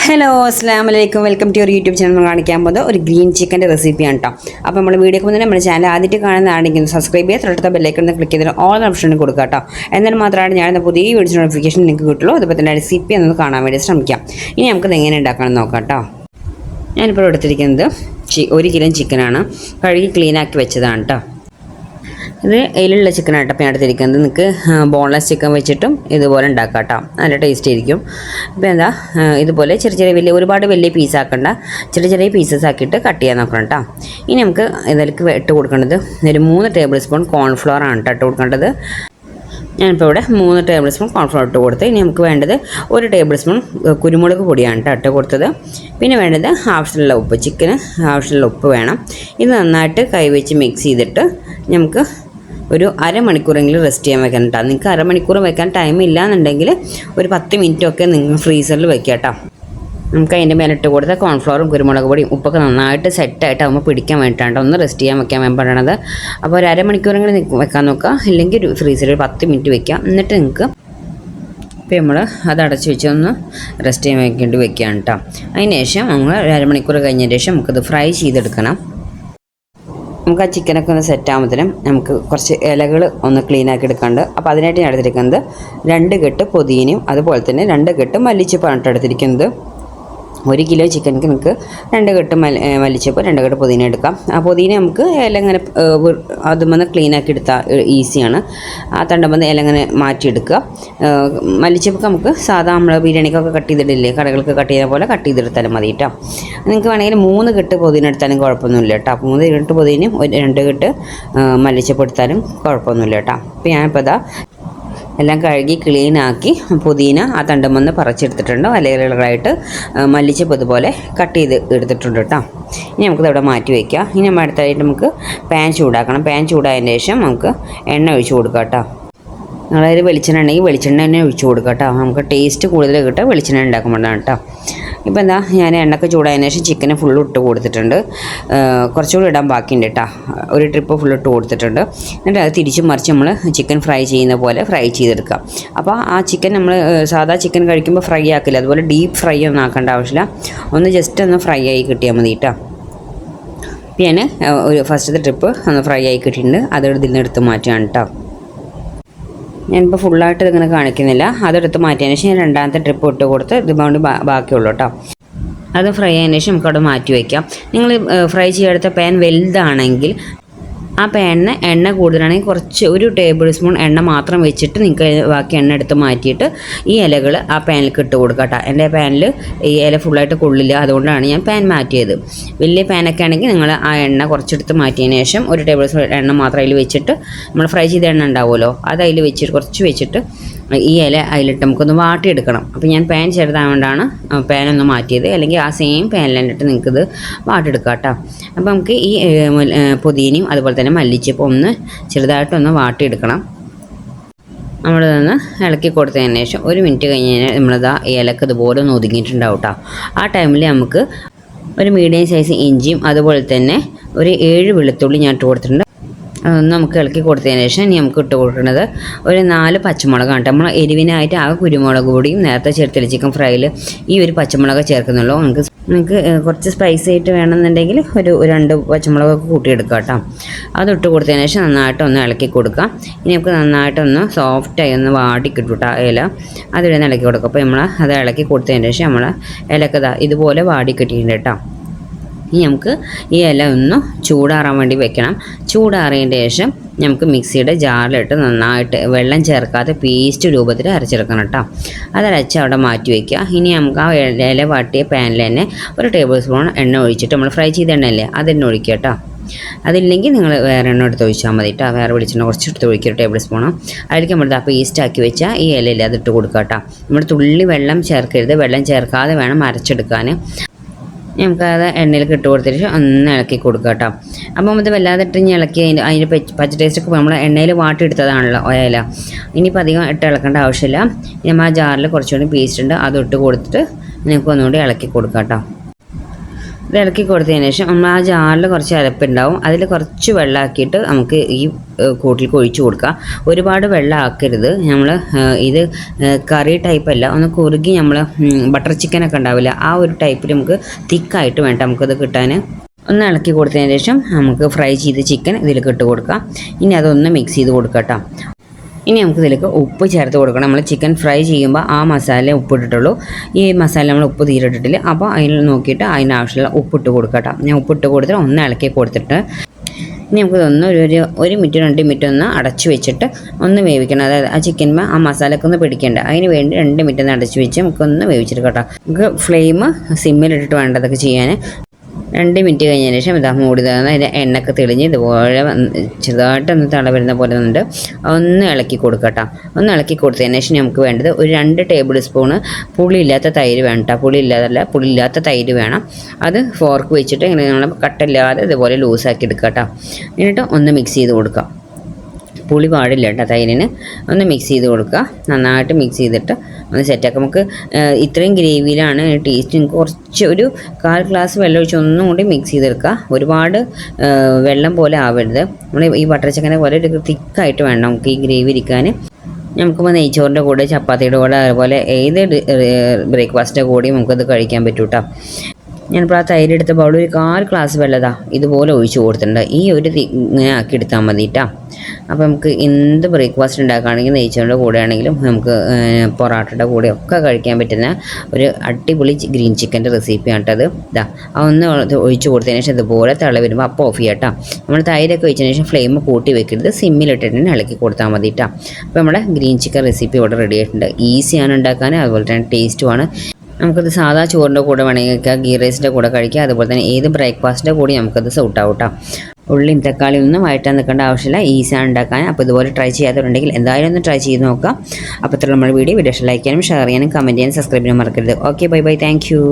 Hello അസ്സാം വലൈക്കും welcome to your YouTube channel. കാണിക്കാൻ പോകുന്നത് ഒരു ഗ്രീൻ ചിക്കൻ്റെ റെസിപ്പിയാണ് കേട്ടോ. അപ്പോൾ നമ്മൾ വീഡിയോക്ക് മുന്നേ നമ്മുടെ ചാനൽ ആദ്യമായിട്ട് കാണുന്നതാണെങ്കിൽ സബ്സ്ക്രൈബ് ചെയ്യുക, തൊട്ടടുത്ത ബെല്ലൈക്കൺ ക്ലിക്ക് ചെയ്തിട്ട് ഓൾ ഓപ്ഷൻ കൊടുക്കുക കേട്ടോ. എന്നാൽ മാത്രമാണ് ഞാൻ പുതിയ വീഡിയോ നോട്ടിഫിക്കേഷൻ നിങ്ങൾക്ക് കിട്ടുള്ളൂ. അതുപോലെ തന്നെ റെസിപ്പി എന്നത് കാണാൻ വേണ്ടി ശ്രമിക്കാം. ഇനി നമുക്കത് എങ്ങനെ ഉണ്ടാക്കണം നോക്കാം കേട്ടോ. ഞാനിപ്പോൾ എടുത്തിരിക്കുന്നത് 1 കിലോ ചിക്കനാണ്. കഴുകി ക്ലീനാക്കി വെച്ചതാണ് കേട്ടോ. ഇത് എല്ലുള്ള ചിക്കനായിട്ട് അപ്പോൾ ഞാൻ എടുത്തിരിക്കുന്നത്. നിങ്ങൾക്ക് ബോൺലെസ് ചിക്കൻ വെച്ചിട്ടും ഇതുപോലെ ഉണ്ടാക്കാം കേട്ടോ. നല്ല ടേസ്റ്റ് ആയിരിക്കും. ഇപ്പോൾ എന്താ ഇതുപോലെ ചെറിയ ഒരുപാട് വലിയ പീസാക്കണ്ട, ചെറിയ പീസസ് ആക്കിയിട്ട് കട്ട് ചെയ്യാൻ നോക്കണം കേട്ടോ. ഇനി നമുക്ക് ഇതിലേക്ക് ഇട്ട് കൊടുക്കേണ്ടത് ഒരു 3 ടേബിൾ സ്പൂൺ കോൺഫ്ലവർ ആണ് കേട്ടോ ഇട്ട് കൊടുക്കേണ്ടത്. ഞാനിപ്പോൾ ഇവിടെ 3 ടേബിൾ സ്പൂൺ കോൺഫ്ലവർ ഇട്ട് കൊടുത്ത് ഇനി നമുക്ക് വേണ്ടത് 1 ടേബിൾ സ്പൂൺ കുരുമുളക് പൊടിയാണ് കേട്ടോ ഇട്ട് കൊടുത്തത്. പിന്നെ വേണ്ടത് ആവശ്യമുള്ള ഉപ്പ്, ചിക്കന് ആവശ്യമുള്ള ഉപ്പ് വേണം. ഇത് നന്നായിട്ട് കൈവച്ച് മിക്സ് ചെയ്തിട്ട് നമുക്ക് ഒരു അരമണിക്കൂറെങ്കിലും റെസ്റ്റ് ചെയ്യാൻ വെക്കാൻ കേട്ടോ. നിങ്ങൾക്ക് അരമണിക്കൂർ വെക്കാൻ ടൈം ഇല്ല എന്നുണ്ടെങ്കിൽ ഒരു 10 മിനിറ്റൊക്കെ നിങ്ങൾ ഫ്രീസറിൽ വെക്കുക കേട്ടോ. നമുക്ക് അതിൻ്റെ മേലെ ഇട്ട് കൊടുത്ത കോൺഫ്ലവറും കുരുമുളക് പൊടിയും ഉപ്പൊക്കെ നന്നായിട്ട് സെറ്റായിട്ട് ആകുമ്പോൾ പിടിക്കാൻ വേണ്ടിയിട്ടാണ് ഒന്ന് റെസ്റ്റ് ചെയ്യാൻ വെക്കാൻ വേണ്ടി പറയണത്. അപ്പോൾ ഒരു അരമണിക്കൂറെങ്കിലും വെക്കാൻ നോക്കുക, ഇല്ലെങ്കിൽ ഫ്രീസറിൽ 10 മിനിറ്റ് വെക്കാം. എന്നിട്ട് നിങ്ങൾക്ക് ഇപ്പോൾ നമ്മൾ അത് അടച്ച് വെച്ച് ഒന്ന് റെസ്റ്റ് ചെയ്യാൻ വേണ്ടി വെക്കുകയാണ് കേട്ടോ. അതിന് ശേഷം നമ്മൾ ഒരു അരമണിക്കൂർ കഴിഞ്ഞതിന് ശേഷം നമുക്കത് ഫ്രൈ ചെയ്തെടുക്കണം. നമുക്ക് ആ ചിക്കനൊക്കെ ഒന്ന് സെറ്റാകുമ്പോഴത്തേനും നമുക്ക് കുറച്ച് ഇലകൾ ഒന്ന് ക്ലീനാക്കി എടുക്കാണ്ട്. അപ്പോൾ അതിനായിട്ട് ഞാൻ എടുത്തിരിക്കുന്നത് 2 കെട്ട് പുതിനയും അതുപോലെ തന്നെ 2 കെട്ട് മല്ലിച്ചപ്പാണ് എടുത്തിരിക്കുന്നത്. 1 കിലോ ചിക്കനിക്ക് നിങ്ങൾക്ക് 2 കെട്ട് മല്ലിച്ചപ്പ് 2 കെട്ട് പുതിന എടുക്കാം. ആ പുതിന നമുക്ക് ഇല ഇങ്ങനെ അതുമെന്ന് ക്ലീനാക്കി എടുത്താൽ ഈസിയാണ്. ആ തണ്ടുമെന്ന് ഇല ഇങ്ങനെ മാറ്റിയെടുക്കുക. മല്ലിച്ചപ്പൊക്കെ നമുക്ക് സാധാ നമ്മൾ ബിരിയാണിക്കൊക്കെ കട്ട് ചെയ്തിട്ടില്ലേ, കടകൾക്ക് കട്ട് ചെയ്യുന്ന പോലെ കട്ട് ചെയ്തെടുത്താലും മതി കേട്ടോ. നിങ്ങൾക്ക് വേണമെങ്കിൽ 3 കെട്ട് പുതിന എടുത്താലും കുഴപ്പമൊന്നുമില്ല കേട്ടോ. 3 കെട്ട് പുതിനയും 2 കെട്ട് മല്ലിച്ചപ്പ് എടുത്താലും കുഴപ്പമൊന്നുമില്ല കേട്ടോ. അപ്പോൾ ഞാനിപ്പോൾ ഇതാ എല്ലാം കഴുകി ക്ലീനാക്കി പുതിന ആ തണ്ടുമെന്ന് പറിച്ചെടുത്തിട്ടുണ്ട്. ഇലകളായിട്ട് മല്ലിച്ചപ്പ് ഇതുപോലെ കട്ട് ചെയ്ത് എടുത്തിട്ടുണ്ട് കേട്ടോ. ഇനി നമുക്കിത് ഇവിടെ മാറ്റി വയ്ക്കാം. ഇനി നമ്മൾ അടുത്തായിട്ട് നമുക്ക് പാൻ ചൂടാക്കണം. പാൻ ചൂടായതിന് ശേഷം നമുക്ക് എണ്ണ ഒഴിച്ച് കൊടുക്കാം കേട്ടോ. നിങ്ങളതിൽ വെളിച്ചെണ്ണ ഉണ്ടെങ്കിൽ വെളിച്ചെണ്ണ തന്നെ ഒഴിച്ച് കൊടുക്കുക കേട്ടോ. നമുക്ക് ടേസ്റ്റ് കൂടുതൽ കിട്ടുക വെളിച്ചെണ്ണ ഉണ്ടാക്കുമ്പോഴാണ് കേട്ടോ. ഇപ്പോൾ എന്താ ഞാൻ എണ്ണയൊക്കെ ചൂടായതിന് ശേഷം ചിക്കന് ഫുള്ള് ഇട്ട് കൊടുത്തിട്ടുണ്ട്. കുറച്ചുകൂടി ഇടാൻ ബാക്കിയുണ്ട് കേട്ടോ. ഒരു ട്രിപ്പ് ഫുള്ള് ഇട്ട് കൊടുത്തിട്ടുണ്ട്. എന്നിട്ട് അത് തിരിച്ചും മറിച്ച് നമ്മൾ ചിക്കൻ ഫ്രൈ ചെയ്യുന്ന പോലെ ഫ്രൈ ചെയ്തെടുക്കാം. അപ്പോൾ ആ ചിക്കൻ നമ്മൾ സാധാ ചിക്കൻ കഴിക്കുമ്പോൾ ഫ്രൈ ആക്കില്ല, അതുപോലെ ഡീപ്പ് ഫ്രൈ ഒന്നും ആക്കേണ്ട ആവശ്യമില്ല. ഒന്ന് ജസ്റ്റ് ഒന്ന് ഫ്രൈ ആയി കിട്ടിയാൽ മതി കേട്ടോ. അപ്പോൾ ഞാൻ ഒരു ഫസ്റ്റത്തെ ട്രിപ്പ് ഒന്ന് ഫ്രൈ ആയി കിട്ടിയിട്ടുണ്ട്. അത് ഇതിൽ നിന്ന് എടുത്ത് മാറ്റുകയാണ് കേട്ടോ. ഞാനിപ്പോൾ ഫുള്ളായിട്ട് ഇതിങ്ങനെ കാണിക്കുന്നില്ല. അതെടുത്ത് മാറ്റിയതിന് ശേഷം ഞാൻ 2ാമത്തെ ട്രിപ്പ് ഇട്ട് കൊടുത്ത് ഇതുകൊണ്ട് ബാക്കിയുള്ളൂ കേട്ടോ. അത് ഫ്രൈ ആയതിനു ശേഷം നമുക്കവിടെ മാറ്റി വയ്ക്കാം. നിങ്ങൾ ഫ്രൈ ചെയ്തെടുത്ത പാൻ വലുതാണെങ്കിൽ ആ പാനിന് എണ്ണ കൂടുതലാണെങ്കിൽ കുറച്ച് 1 ടേബിൾ സ്പൂൺ എണ്ണ മാത്രം വെച്ചിട്ട് നിങ്ങൾക്ക് ബാക്കി എണ്ണ എടുത്ത് മാറ്റിയിട്ട് ഈ ഇലകൾ ആ പാനിലേക്ക് ഇട്ട് കൊടുക്കുക കേട്ടോ. എൻ്റെ പാനിൽ ഈ ഇല ഫുള്ളായിട്ട് കൊള്ളില്ല, അതുകൊണ്ടാണ് ഞാൻ പാൻ മാറ്റിയത്. വലിയ പാനൊക്കെ ആണെങ്കിൽ നിങ്ങൾ ആ എണ്ണ കുറച്ചെടുത്ത് മാറ്റിയതിന് ശേഷം 1 ടേബിൾ സ്പൂൺ എണ്ണ മാത്രം അതിൽ വെച്ചിട്ട് നമ്മൾ ഫ്രൈ ചെയ്ത എണ്ണ ഉണ്ടാവുമല്ലോ, അത് അതിൽ വെച്ചിട്ട് കുറച്ച് വെച്ചിട്ട് ഈ ഇല അതിലിട്ട് നമുക്കൊന്ന് വാട്ടിയെടുക്കണം. അപ്പോൾ ഞാൻ പാൻ ചെറുതായതുകൊണ്ടാണ് പാനൊന്ന് മാറ്റിയത്, അല്ലെങ്കിൽ ആ സെയിം പാനിലിട്ട് നിങ്ങൾക്കിത് വാട്ടിയെടുക്കാം കേട്ടോ. അപ്പോൾ നമുക്ക് ഈ പുതിനയും അതുപോലെ തന്നെ മല്ലിച്ചപ്പോൾ ഒന്ന് ചെറുതായിട്ടൊന്ന് വാട്ടിയെടുക്കണം. നമ്മളിതൊന്ന് ഇളക്കി കൊടുത്തതിന് ശേഷം 1 മിനിറ്റ് കഴിഞ്ഞ് കഴിഞ്ഞാൽ നമ്മളിതാ ഇലക്ക് ഇതുപോലെ ഒന്ന് ഒതുങ്ങിയിട്ടുണ്ടാവും കേട്ടോ. ആ ടൈമിൽ നമുക്ക് ഒരു മീഡിയം സൈസ് ഇഞ്ചിയും അതുപോലെ തന്നെ ഒരു 7 വെളുത്തുള്ളി ഞാൻ ഇട്ട് കൊടുത്തിട്ടുണ്ട്. അതൊന്ന് നമുക്ക് ഇളക്കി കൊടുത്തതിന് ശേഷം ഇനി നമുക്ക് ഇട്ട് കൊടുക്കുന്നത് ഒരു 4 പച്ചമുളകാണ് കേട്ടോ. നമ്മൾ എരിവിനായിട്ട് ആ കുരുമുളക് പൊടിയും നേരത്തെ ചേർത്തില്ല ചിക്കൻ ഫ്രൈയിൽ ഈ ഒരു പച്ചമുളക് ചേർക്കുന്നുള്ളൂ. നിങ്ങൾക്ക് കുറച്ച് സ്പൈസി ആയിട്ട് വേണമെന്നുണ്ടെങ്കിൽ ഒരു 2 പച്ചമുളകൊക്കെ കൂട്ടിയെടുക്കുക കേട്ടോ. അതിട്ട് കൊടുത്തതിന് ശേഷം നന്നായിട്ട് ഒന്ന് ഇളക്കി കൊടുക്കുക. ഇനി നമുക്ക് നന്നായിട്ടൊന്ന് സോഫ്റ്റായി ഒന്ന് വാടി കിട്ടും കേട്ടോ ഇല. അതിൽ നിന്ന് ഇളക്കി കൊടുക്കുക. അപ്പോൾ നമ്മൾ അത് ഇളക്കി കൊടുത്തതിന് ശേഷം നമ്മൾ ഇലക്കഥ ഇതുപോലെ വാടി കിട്ടിയിട്ടുണ്ട് കേട്ടോ. ഇനി നമുക്ക് ഈ ഇല ഒന്ന് ചൂടാറാൻ വേണ്ടി വെക്കണം. ചൂടാറിയതിൻ്റെ ശേഷം നമുക്ക് മിക്സിയുടെ ജാറിലിട്ട് നന്നായിട്ട് വെള്ളം ചേർക്കാതെ പേസ്റ്റ് രൂപത്തിൽ അരച്ചെടുക്കണം കേട്ടോ. അതരച്ച് അവിടെ മാറ്റി വയ്ക്കുക. ഇനി നമുക്ക് ആ ഇല വാട്ടിയ പാനിൽ തന്നെ 1 ടേബിൾ സ്പൂൺ എണ്ണ ഒഴിച്ചിട്ട് നമ്മൾ ഫ്രൈ ചെയ്ത എണ്ണയല്ലേ അതെണ്ണ ഒഴിക്കുക കേട്ടോ. അതില്ലെങ്കിൽ നിങ്ങൾ വേറെ എണ്ണ എടുത്ത് ഒഴിച്ചാൽ മതി കേട്ടോ. വേറെ വെളിച്ചെണ്ണ കുറച്ചെടുത്ത് ഒഴിക്കുക 1 ടേബിൾ സ്പൂണ്. അതിലേക്ക് നമ്മൾ ആ പേസ്റ്റ് ആക്കി വെച്ചാൽ ഈ ഇലയിൽ അതിട്ട് കൊടുക്കുക കേട്ടോ. നമ്മൾ തുള്ളി വെള്ളം ചേർക്കരുത്, വെള്ളം ചേർക്കാതെ വേണം അരച്ചെടുക്കാൻ. നമുക്കത് എണ്ണയിലേക്ക് ഇട്ട് കൊടുത്തിട്ട് ഒന്ന് ഇളക്കി കൊടുക്കുക കേട്ടോ. അപ്പം ഇത് വല്ലാതെ ഇട്ട് ഇളക്കി അതിൻ്റെ പച്ച ടേസ്റ്റൊക്കെ നമ്മൾ എണ്ണയിൽ വാട്ടിയെടുത്തതാണല്ലോ ഇല. ഇനിയിപ്പോൾ അധികം ഇട്ട് ഇളക്കേണ്ട ആവശ്യമില്ല. നമ്മൾ ആ ജാറിൽ കുറച്ചുകൂടി പേസ്റ്റ് ഉണ്ട്, അത് ഇട്ട് കൊടുത്തിട്ട് നിങ്ങൾക്ക് ഒന്നുകൂടി ഇളക്കി കൊടുക്കുക കേട്ടോ. ഇത് ഇളക്കി കൊടുത്തതിന് ശേഷം നമ്മൾ ആ ജാറിൽ കുറച്ച് അരപ്പുണ്ടാവും, അതിൽ കുറച്ച് വെള്ളമാക്കിയിട്ട് നമുക്ക് ഈ കൂട്ടിലേക്ക് ഒഴിച്ചു കൊടുക്കുക. ഒരുപാട് വെള്ളം ആക്കരുത്. നമ്മൾ ഇത് കറി ടൈപ്പല്ല, ഒന്ന് കുറുകി നമ്മൾ ബട്ടർ ചിക്കനൊക്കെ ഉണ്ടാവില്ല ആ ഒരു ടൈപ്പിൽ നമുക്ക് തിക്കായിട്ട് വേണ്ട നമുക്കത് കിട്ടാൻ. ഒന്ന് ഇളക്കി കൊടുത്തതിന് ശേഷം നമുക്ക് ഫ്രൈ ചെയ്ത് ചിക്കൻ ഇതിലേക്ക് ഇട്ട് കൊടുക്കാം. ഇനി അതൊന്ന് മിക്സ് ചെയ്ത് കൊടുക്കാം കേട്ടോ. ഇനി നമുക്ക് ഇതിലേക്ക് ഉപ്പ് ചേർത്ത് കൊടുക്കണം. നമ്മൾ ചിക്കൻ ഫ്രൈ ചെയ്യുമ്പോൾ ആ മസാല ഉപ്പിട്ടിട്ടുള്ളൂ, ഈ മസാല നമ്മൾ ഉപ്പ് തീരിട്ടിട്ടില്ല. അപ്പോൾ അതിൽ നോക്കിയിട്ട് അതിനാവശ്യമുള്ള ഉപ്പിട്ട് കൊടുക്കാം കേട്ടോ. ഞാൻ ഉപ്പിട്ട് കൊടുത്തിട്ട് ഒന്ന് ഇളക്കി കൊടുത്തിട്ട് ഇനി നമുക്കിതൊന്ന് ഒരു മിനിറ്റ് 2 മിനിറ്റ് ഒന്ന് അടച്ചു വെച്ചിട്ട് ഒന്ന് വേവിക്കണം. അതായത് ആ ചിക്കന്മേ ആ മസാലയൊക്കെ ഒന്ന് പിടിക്കേണ്ട, അതിന് വേണ്ടി 2 മിനിറ്റ് ഒന്ന് അടച്ചു വെച്ച് നമുക്കൊന്ന് വേവിച്ചിട്ട് കേട്ടോ. നമുക്ക് ഫ്ലെയിം സിമ്മിലിട്ടിട്ട് വേണ്ടതൊക്കെ ചെയ്യാൻ. 2 മിനിറ്റ് കഴിഞ്ഞതിന് ശേഷം ഇതാ മൂടി തന്ന അതിൻ്റെ എണ്ണയൊക്കെ തെളിഞ്ഞ് ഇതുപോലെ ചെറുതായിട്ടൊന്ന് തള വരുന്ന പോലെ ഉണ്ട്. ഒന്ന് ഇളക്കി കൊടുക്കട്ടോ. ഒന്ന് ഇളക്കി കൊടുത്തതിന് ശേഷം നമുക്ക് വേണ്ടത് ഒരു 2 ടേബിൾ സ്പൂണ് പുളിയില്ലാത്ത തൈര് വേണം കേട്ടോ. പുളിയില്ലാത്ത തൈര് വേണം. അത് ഫോർക്ക് വെച്ചിട്ട് ഇങ്ങനെ നമ്മൾ കട്ടില്ലാതെ ഇതുപോലെ ലൂസാക്കി എടുക്കുക കേട്ടോ. എന്നിട്ട് ഒന്ന് മിക്സ് ചെയ്ത് കൊടുക്കുക. പുളി പാടില്ല കേട്ടോ തൈരിന്. ഒന്ന് മിക്സ് ചെയ്ത് കൊടുക്കുക. നന്നായിട്ട് മിക്സ് ചെയ്തിട്ട് ഒന്ന് സെറ്റാക്കാം. നമുക്ക് ഇത്രയും ഗ്രേവിയിലാണ് ടേസ്റ്റ്. കുറച്ച് ഒരു 1/4 ഗ്ലാസ് വെള്ളം ഒഴിച്ച് ഒന്നും കൂടി മിക്സ് ചെയ്തെടുക്കുക. ഒരുപാട് വെള്ളം പോലെ ആവരുത്. നമ്മൾ ഈ ബട്ടർ ചിക്കനെ പോലെ ഒരു തിക്കായിട്ട് വേണം നമുക്ക് ഈ ഗ്രേവി ഇരിക്കാൻ. നമുക്കിപ്പോൾ നെയ്ച്ചോറിൻ്റെ കൂടെ ചപ്പാത്തിയുടെ കൂടെ അതുപോലെ ഏത് ബ്രേക്ക്ഫാസ്റ്റിൻ്റെ കൂടെയും നമുക്കത് കഴിക്കാൻ പറ്റും കേട്ടോ. ഞാനിപ്പോൾ ആ തൈര് എടുത്ത ബൗൾ ഒരു 1/4 ഗ്ലാസ് വെള്ളതാ ഇതുപോലെ ഒഴിച്ച് കൊടുത്തിട്ടുണ്ട്. ഈ ഒരു ഇങ്ങനെ ആക്കി എടുത്താൽ മതി കേട്ടോ. അപ്പോൾ നമുക്ക് എന്ത് ബ്രേക്ക്ഫാസ്റ്റ് ഉണ്ടാക്കുകയാണെങ്കിൽ നെയ്ച്ചോറിൻ്റെ കൂടെ ആണെങ്കിലും നമുക്ക് പൊറാട്ടയുടെ കൂടെ ഒക്കെ കഴിക്കാൻ പറ്റുന്ന ഒരു അടിപൊളി ഗ്രീൻ ചിക്കൻ്റെ റെസിപ്പിയാണ് കേട്ടോ അത്. ഇതാ ഒന്ന് ഒഴിച്ച് കൊടുത്തതിന് ശേഷം ഇതുപോലെ തിള വരുമ്പോൾ അപ്പോൾ ഓഫ് ചെയ്യാം കേട്ടോ. നമ്മൾ തൈരൊക്കെ ഒഴിച്ചതിന് ശേഷം ഫ്ലെയിം കൂട്ടി വെക്കരുത്, സിമ്മിലിട്ടിട്ട് ഇളക്കി കൊടുത്താൽ മതി കേട്ടോ. അപ്പോൾ നമ്മുടെ ഗ്രീൻ ചിക്കൻ റെസിപ്പി ഇവിടെ റെഡി ആയിട്ടുണ്ട്. ഈസിയാണ് ഉണ്ടാക്കാൻ, അതുപോലെ തന്നെ ടേസ്റ്റുമാണ്. നമുക്കത് സാധാ ചോറിൻ്റെ കൂടെ വേണമെങ്കിൽ കഴിക്കാം, ഗീ റൈസിൻ്റെ കൂടെ കഴിക്കാം, അതുപോലെ തന്നെ ഏത് ബ്രേക്ക്ഫാസ്റ്റിൻ്റെ കൂടി നമുക്കത് സൂട്ട് ആവും കേട്ടോ. ഉള്ളിയും തക്കാളിയും ഒന്നും വഴറ്റാൻ നിൽക്കേണ്ട ആവശ്യമില്ല, ഈസിയാണ് ഉണ്ടാക്കാൻ. അപ്പോൾ ഇതുപോലെ ട്രൈ ചെയ്യാത്തവരുണ്ടെങ്കിൽ എന്തായാലും ഒന്ന് ട്രൈ ചെയ്ത് നോക്കാം. അപ്പോൾ ഇത്ര നമ്മുടെ വീഡിയോ ലൈക്ക് ചെയ്യാനും ഷെയർ ചെയ്യാനും കമൻറ്റ് ചെയ്യാനും സബ്സ്ക്രൈബ് ചെയ്യാനും മറക്കരുത്. Okay, bye bye, thank you.